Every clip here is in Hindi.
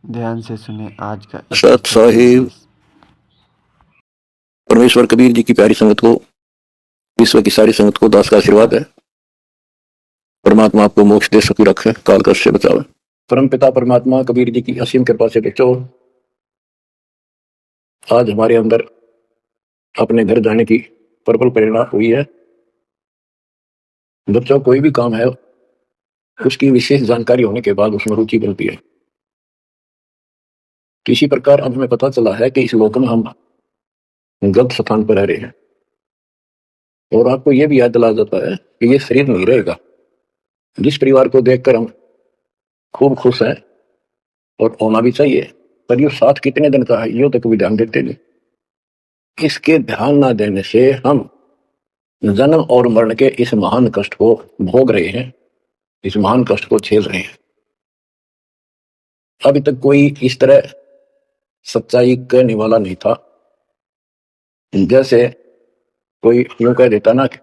ध्यान से सुने आज का सत साहिब परमेश्वर कबीर जी की प्यारी संगत को, विश्व की सारी संगत को दास का आशीर्वाद है। परमात्मा आपको मोक्ष दे सुखी रखे, काल कष्ट से बचावे। परम पिता परमात्मा कबीर जी की असीम कृपा से बच्चों, आज हमारे अंदर अपने घर जाने की प्रबल प्रेरणा हुई है। बच्चों, कोई भी काम है उसकी विशेष जानकारी होने के बाद उसमें रुचि बनती है। इसी प्रकार अब हमें पता चला है कि इस लोक में हम गलत स्थान पर रह रहे हैं, और आपको यह भी याद दिलाया जाता है कि ये शरीर नहीं रहेगा। जिस परिवार को देखकर हम खूब खुश हैं और होना भी चाहिए, पर ये साथ कितने दिन का है यो तक भी ध्यान देते नहीं। इसके ध्यान ना देने से हम जन्म और मरण के इस महान कष्ट को भोग रहे हैं, इस महान कष्ट को झेल रहे हैं। अभी तक कोई इस तरह सच्चाई कहने वाला नहीं था। जैसे कोई यूं कह देता ना कि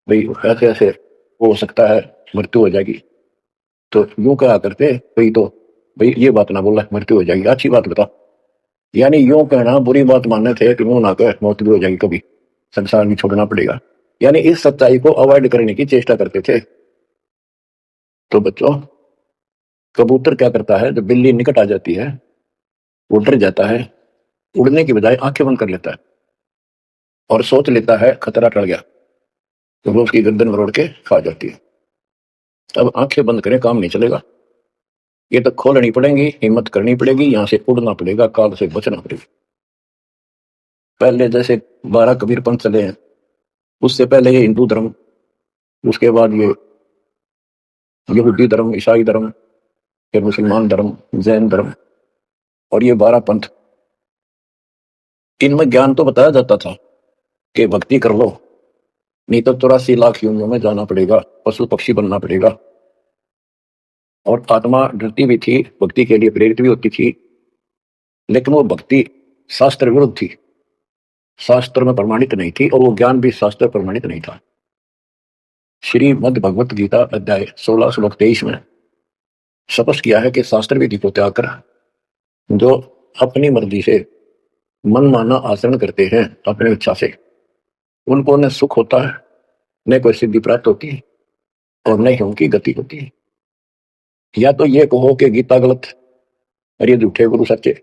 भाई ऐसे ऐसे हो सकता है, मृत्यु हो जाएगी, तो यूं कहा करते भाई, तो भाई ये बात ना बोला मृत्यु हो जाएगी, अच्छी बात बता। यानी यूं कहना बुरी बात मानने थे कि मुंह ना कह मौत भी हो जाएगी, कभी संसार भी छोड़ना पड़ेगा। यानी इस सच्चाई को अवॉइड करने की चेष्टा करते थे। तो बच्चों, कबूतर क्या करता है, जब बिल्ली निकट आ जाती है वो डर जाता है, उड़ने की बजाय आंखें बंद कर लेता है और सोच लेता है खतरा टल गया, तो वो उसकी गर्दन मरोड़ के खा जाती है। अब आंखें बंद करें काम नहीं चलेगा, ये तो खोलनी पड़ेगी, हिम्मत करनी पड़ेगी, यहां से उड़ना पड़ेगा, काल से बचना पड़ेगा। पहले जैसे 12 कबीर पंथ चले हैं, उससे पहले ये हिंदू धर्म, उसके बाद ये यहूदी धर्म, ईसाई धर्म, फिर मुसलमान धर्म, जैन धर्म, और ये 12 पंथ। इनमें ज्ञान तो बताया जाता था कि भक्ति कर लो, नहीं तो 84 लाख योनियों में जाना पड़ेगा, पशु पक्षी बनना पड़ेगा। और आत्मा डरती भी थी, भक्ति के लिए प्रेरित भी होती थी, लेकिन वो भक्ति शास्त्र विरुद्ध थी, शास्त्र में प्रमाणित नहीं थी, और वो ज्ञान भी शास्त्र प्रमाणित नहीं था। श्रीमद् भगवत गीता अध्याय 16 श्लोक 23 में स्पष्ट किया है कि शास्त्र विधि को त्याग कर जो अपनी मर्जी से मनमाना आचरण करते हैं अपनी इच्छा से, उनको न सुख होता है, न कोई सिद्धि प्राप्त होती है, और न ही उनकी गति होती है। या तो ये कहो कि गीता गलत और ये झूठे गुरु सच्चे,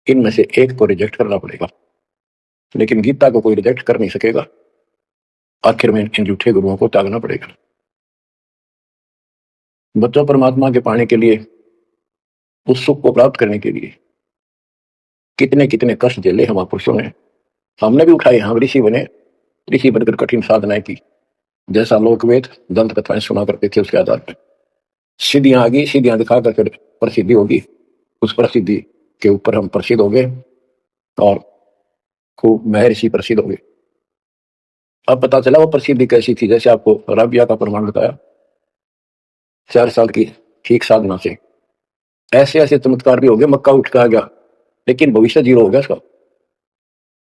इनमें से एक को रिजेक्ट करना पड़ेगा। लेकिन गीता को कोई रिजेक्ट कर नहीं सकेगा, आखिर में इन झूठे गुरुओं को त्यागना पड़ेगा। बच्चों, परमात्मा के पाने के लिए, उस सुख को प्राप्त करने के लिए कितने कितने कष्ट झेले हम पुरुषों ने, हमने भी उठाए। हम ऋषि बने, ऋषि बनकर कठिन साधनाएं की, जैसा लोकवेद दंत कथाएं सुना करते थे, उसके आधार पर सिद्धियां आ गई, सिद्धियां दिखा कर फिर प्रसिद्धि होगी, उस प्रसिद्धि के ऊपर हम प्रसिद्ध हो गए और खूब महर्षि प्रसिद्ध हो गए। अब पता चला वो प्रसिद्धि कैसी थी, जैसे आपको राबिया का प्रमाण बताया, 4 साल की ठीक साधना से ऐसे ऐसे चमत्कार भी हो गए, मक्का उठ के आ गया, लेकिन भविष्य जीरो हो गया उसका।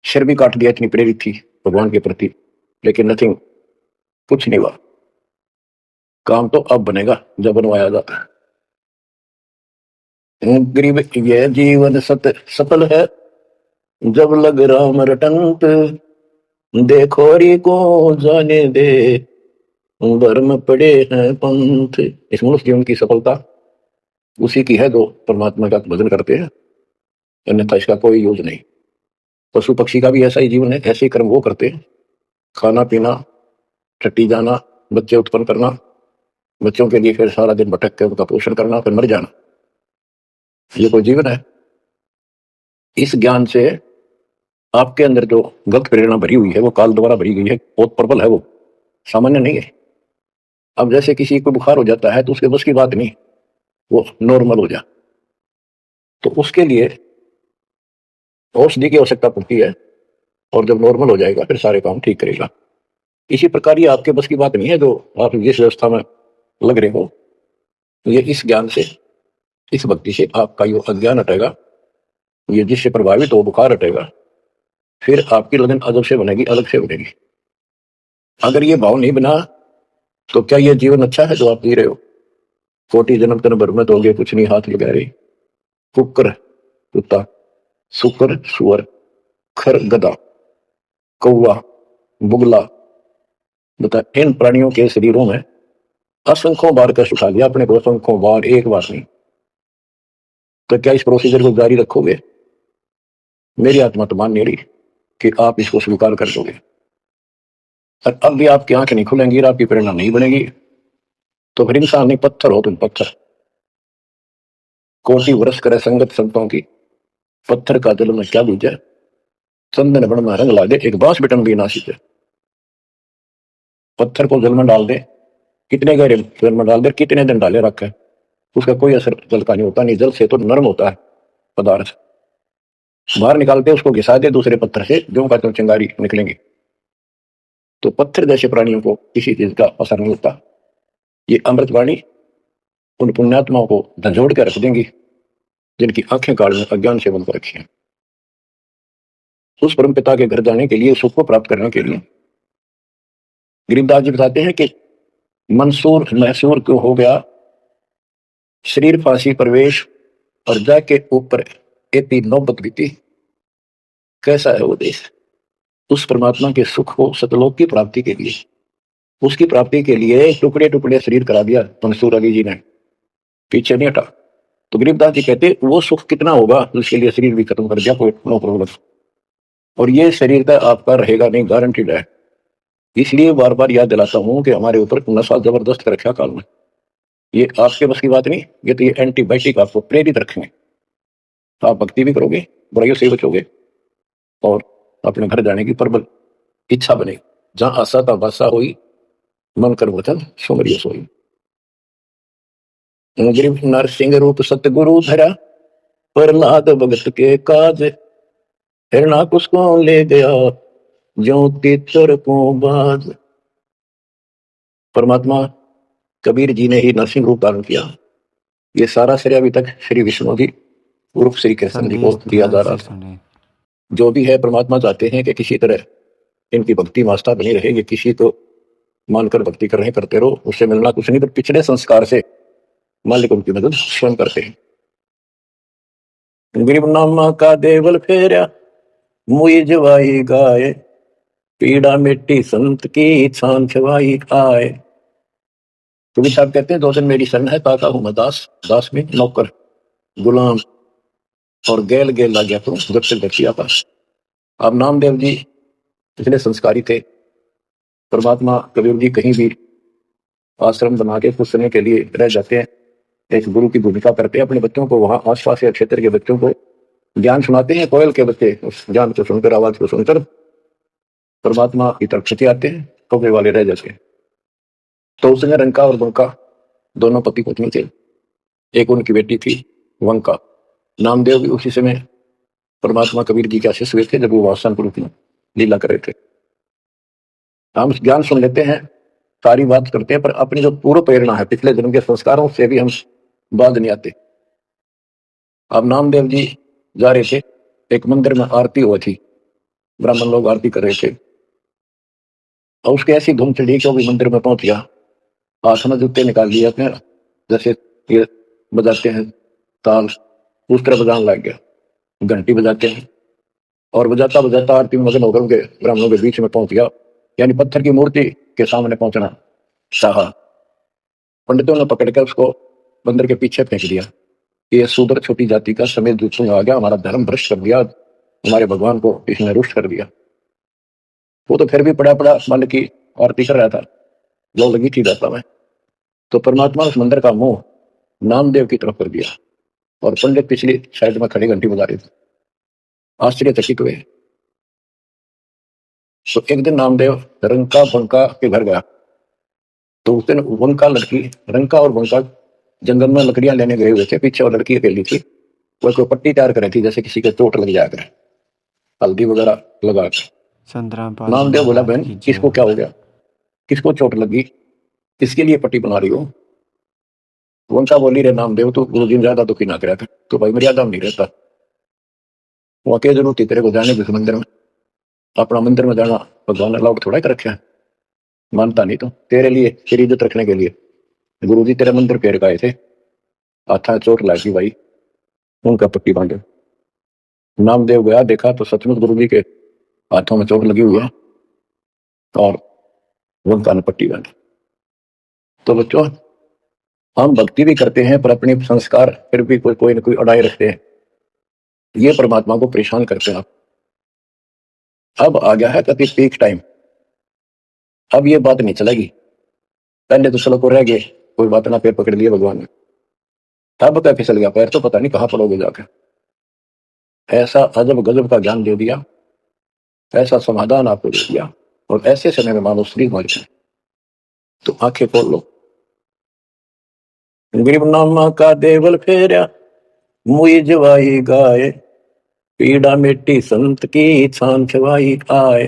सिर भी काट दिया, इतनी प्रेरित थी भगवान के प्रति, लेकिन नथिंग, कुछ नहीं हुआ। काम तो अब बनेगा जब बनवाया जाता है। गरीब ये जीवन सफल है जब लग राम रटंत, देखो री को जाने दे वर्म पड़े हैं पंथ। इस मनुष्य जीवन की सफलता उसी की है जो परमात्मा का भजन करते हैं, अन्यथा इसका कोई यूज नहीं। पशु पक्षी का भी ऐसा ही जीवन है, ऐसे कर्म वो करते हैं, खाना पीना, टट्टी जाना, बच्चे उत्पन्न करना, बच्चों के लिए फिर सारा दिन भटक के उनका पोषण करना, फिर मर जाना, ये कोई जीवन है? इस ज्ञान से आपके अंदर जो गलत प्रेरणा भरी हुई है, वो काल द्वारा भरी गई है, बहुत प्रबल है, वो सामान्य नहीं है। अब जैसे किसी को बुखार हो जाता है तो उसके बस की बात नहीं, वो नॉर्मल हो जाए, तो उसके लिए औषधि की आवश्यकता पड़ती है, और जब नॉर्मल हो जाएगा फिर सारे काम ठीक करेगा। इसी प्रकार ये आपके बस की बात नहीं है जो आप जिस व्यवस्था में लग रहे हो। ये इस ज्ञान से, इस भक्ति से आपका ये अज्ञान हटेगा, ये जिससे प्रभावित हो बुखार हटेगा, फिर आपकी लगन अजब से बनेगी, अलग से बनेगी। अगर ये भाव नहीं बना तो क्या ये जीवन अच्छा है जो आप जी रहे हो? 40 जन्म तन भर में दोगे कुछ नहीं हाथ लगा रही, कुकर कुत्ता, सुकर सुअर, खर गधा, कौवा, बुगला। बता, इन प्राणियों के शरीरों में असंख्यों बार कष्ट उठा लिया अपने को, असंख्यों बार, एक बार नहीं। तो क्या इस प्रोसीजर को जारी रखोगे? मेरी आत्मा तो मान नहीं रही कि आप इसको स्वीकार कर दोगे। और अब भी आपकी आंखें नहीं खुलेंगी और आपकी प्रेरणा नहीं बनेगी, तो फिर इंसान नहीं, पत्थर हो तुम, पत्थर। कोटि वर्ष करे संगत संतों की, पत्थर का दिल में क्या बीजे, चंदन बन में रंग ला दे, एक बांस बिटन भी ना सीखे। पत्थर को जल में डाल दे, कितने गहरे जल में डाल दे, कितने दिन डाले रखे, उसका कोई असर जल का नहीं होता। नहीं, जल से तो नरम होता है पदार्थ। बाहर निकालते उसको घिसा दे दूसरे पत्थर से, जो का चिंगारी निकलेंगी। तो पत्थर जैसे प्राणियों को किसी चीज का असर नहीं होता। ये अमृतवाणी उन पुण्यात्माओं को झंझोड़ कर रख देंगी जिनकी आंखें काल में अज्ञान से बंद कर रखी हैं। उस परम पिता के घर जाने के लिए, सुख को प्राप्त करने के लिए, गरीबदास जी बताते हैं कि मंसूर मैसूर क्यों हो गया, शरीर फांसी प्रवेश और जाके ऊपर एती नौबत बीती। कैसा है वो देश? उस परमात्मा के सुख को, सतलोक की प्राप्ति के लिए, उसकी प्राप्ति के लिए टुकड़े टुकड़े शरीर करा दिया मंसूर अली जी ने, पीछे नहीं हटा। तो गरीबदास जी कहते वो सुख कितना होगा जिसके लिए शरीर भी खत्म कर दिया, कोई नो प्रॉब्लम। और ये शरीर का आपका रहेगा नहीं, गारंटीड है। इसलिए बार बार याद दिलाता हूं कि हमारे ऊपर नशा जबरदस्त कर रखा काल में। ये आपके बस की बात नहीं, ये तो ये एंटीबायोटिक आपको प्रेरित रखेंगे। तो आप भक्ति भी करोगे, बुराइयों से बचोगे, और अपने घर जाने की प्रबल इच्छा बनेगी। जहां आशा था बासा हुई, मन कर वचन सुमरिय सोई। गिरिव नरसिंह रूप सतगुरु धरा, प्रहलाद भगत के काज, हिरणाकुश को ले गया ज्यों तीतर को बाज। परमात्मा कबीर जी ने ही नरसिंह रूप धारण किया। ये सारा श्रेय अभी तक श्री विष्णु जी उर्फ श्री कृष्ण जी को संदेश दिया जा रहा से था। सुने। जो भी है, परमात्मा चाहते हैं कि किसी तरह इनकी भक्ति वास्ता बनी रहे। ये किसी को मानकर भक्ति कर रहे, करते रहो, उससे मिलना कुछ नहीं, तो पिछले संस्कार से मालिक उनकी मदद स्वयं करते हैं। गरीब नामा का देवल फेरा, मुई जवाई गाय, पीड़ा मिट्टी संत की छान छवाई आए। कबीर साहब कहते हैं, दो दिन मेरी शरण है, ताका हूं मैं दास, दास में नौकर गुलाम, और गेल गेल लग गया तो जब से देखिए आता। अब नामदेव जी इतने संस्कारी थे। परमात्मा कबीर जी कहीं भी आश्रम बना के कुछ समय के लिए रह जाते हैं, एक गुरु की भूमिका करते हैं। अपने बच्चों को वहां आसपास के क्षेत्र के बच्चों को ज्ञान सुनाते हैं। कोयल के बच्चे उस ज्ञान को सुनकर, आवाज को सुनकर परमात्मा की तरफ खिंचे आते हैं, कौवे वाले रह जाते हैं। तो उसने रंका और बंका दोनों पति पत्नी थे। एक उनकी बेटी थी वंका। नामदेव भी उसी समय परमात्मा कबीर जी के आशीष हुए थे जब वो वासनपुर की लीला कर रहे थे। हम ज्ञान सुन लेते हैं, सारी बात करते हैं, पर अपनी जो पूर्व प्रेरणा है, पिछले जन्म के संस्कारों से भी हम बाज नहीं आते। अब नामदेव जी जा रहे थे, एक मंदिर में आरती हुई थी, ब्राह्मण लोग आरती कर रहे थे, और उसके ऐसी धूम चढ़ी कि वो भी मंदिर में पहुंच गया। हाथ में जूते निकाल लिए अपने, जैसे ये बजाते हैं ताल, उस तरह बजाने लग गया। घंटी बजाते हैं और बजाता बजाता आरती में मगन होकर उनके ब्राह्मणों के बीच में पहुंच गया। यानी पत्थर की मूर्ति के सामने पहुंचना चाहा। पंडितों ने पकड़ कर उसको बंदर के पीछे फेंक दिया। ये शूद्र छोटी जाति का समेत दूसरों आ गया, हमारा धर्म भ्रष्ट कर दिया, हमारे भगवान को इसने रुष्ट कर दिया। वो तो फिर भी पड़ा पड़ा मालिक की आरती कर रहा था, लो लगी थी जाता में। तो परमात्मा उस मंदिर का मुंह नामदेव की तरफ कर दिया, और पंडित पिछली साइड में खड़ी घंटी बजा रहे थे। आश्चर्यचकित हुए। तो एक दिन नामदेव रंका बंका के घर गया। तो उस दिन वंका लड़की, रंका और बंका जंगल में लकड़ियां लेने गए हुए थे। पीछे वो लड़की अकेली थी, वो कोई पट्टी तैयार कर रही थी, जैसे किसी के चोट लग जाया करे, हल्दी वगैरह लगा के। संतराम पाल जी नामदेव बोला, महाराज बहन की जय किसको हो। क्या हो गया, किसको चोट लगी, किसके लिए पट्टी बना रही हो? वंका बोली, रे नामदेव तू गुरु जी ज्यादा दुखी ना करे, तो भाई मर्यादा में नहीं रहता। वो अकेले जरूरत थी तेरे को जाने की मंदिर में, अपना मंदिर में जाना भगवान ने अलाउड थोड़ा कर रखे है। मानता नहीं तो तेरे लिए, तेरी इज्जत रखने के लिए गुरु जी तेरे मंदिर फेर गए थे, हाथा चोट लगी भाई, उनका पट्टी बांधे। नामदेव गया, देखा तो सचमुच गुरु जी के हाथों में चोट लगी हुई है और उनका ने पट्टी बांधी। तो बच्चों, हम भक्ति भी करते हैं पर अपने संस्कार फिर भी कोई ना कोई अड़ाए रखते हैं, ये परमात्मा को परेशान करते हैं। अब आ गया है कभी पीक टाइम, अब ये बात नहीं चलेगी। पहले तो चलो को रह गए, कोई बात ना, पैर पकड़ लिए भगवान ने, तब क्या फिसल गया पैर तो पता नहीं कहां पड़ोगे जाकर। ऐसा अजब गजब का ज्ञान दे दिया, ऐसा समाधान आपको दे दिया, और ऐसे समय में मानो श्री मर जाए। तो आंखें खोल लो। गरीब नामा का देवल फेरा, मुई जवाई गाए, पीड़ा मिट्टी संत की छान छवाई आए।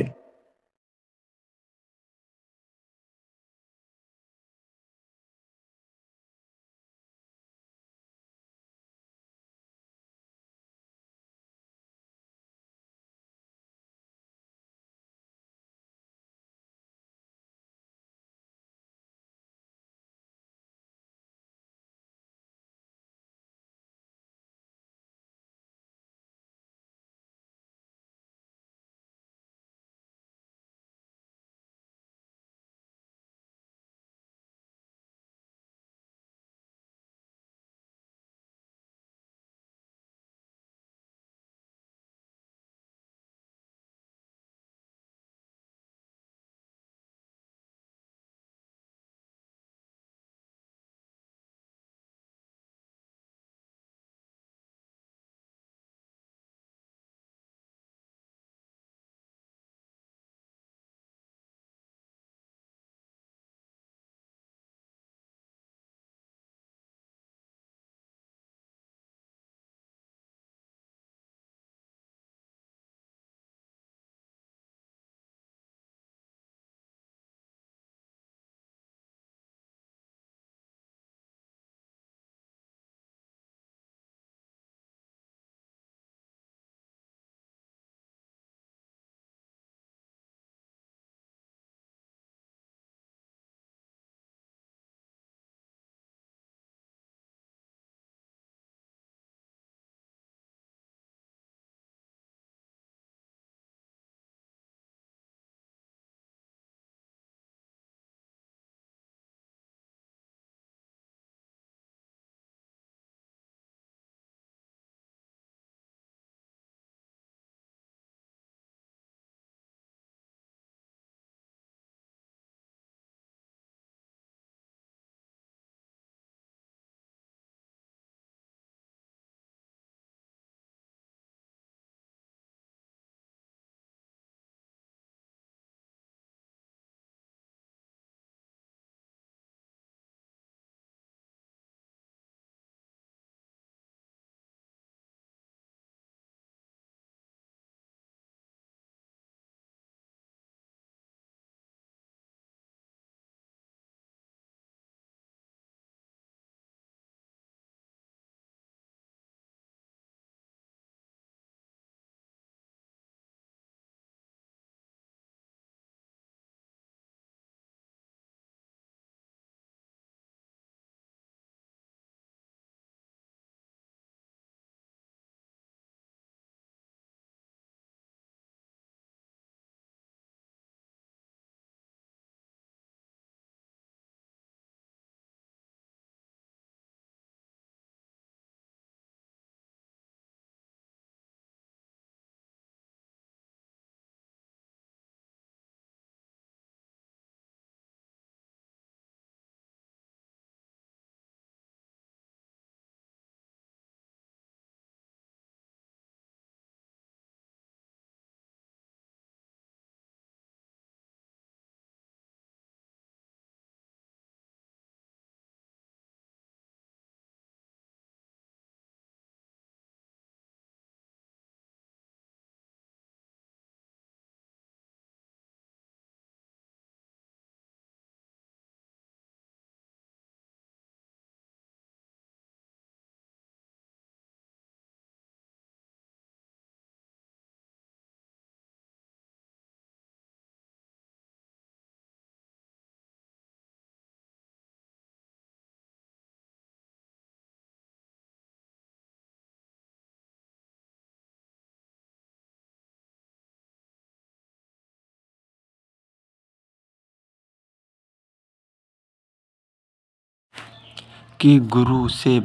कि गुरु से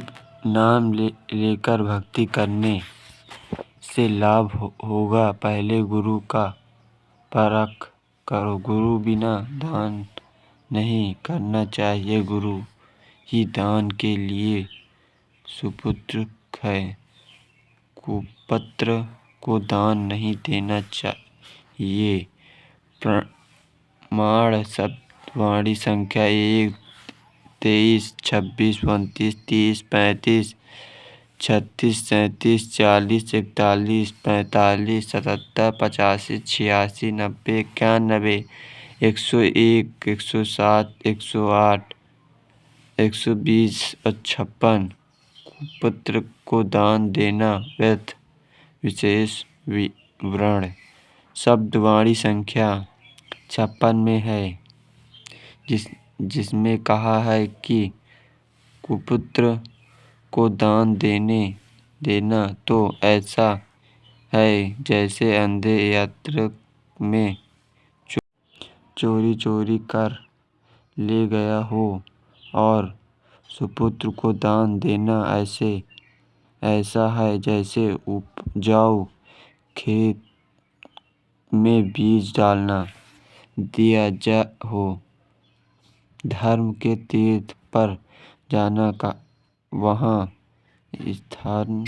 नाम लेकर भक्ति करने से लाभ होगा। पहले गुरु का परख करो। गुरु बिना दान नहीं करना चाहिए। गुरु ही दान के लिए सुपुत्र है। कुपुत्र को दान नहीं देना चाहिए। प्रमाण शब्द वाणी संख्या 1, 23, 26, 29, 30, 35, 36, 37, 40, 41, 45, 77, 85, 86, 90, 91, 101, 107, 108, 120 और 56। पुत्र को दान देना व्यर्थ। विशेष विवरण शब्द वाणी संख्या 56 में है, जिसमें कहा है कि कुपुत्र को दान देना तो ऐसा है जैसे अंधे यात्रा में चोरी कर ले गया हो, और सुपुत्र को दान देना ऐसा है जैसे उपजाऊ खेत में बीज डालना दिया हो। धर्म के तीर्थ पर जाना का वहाँ स्थान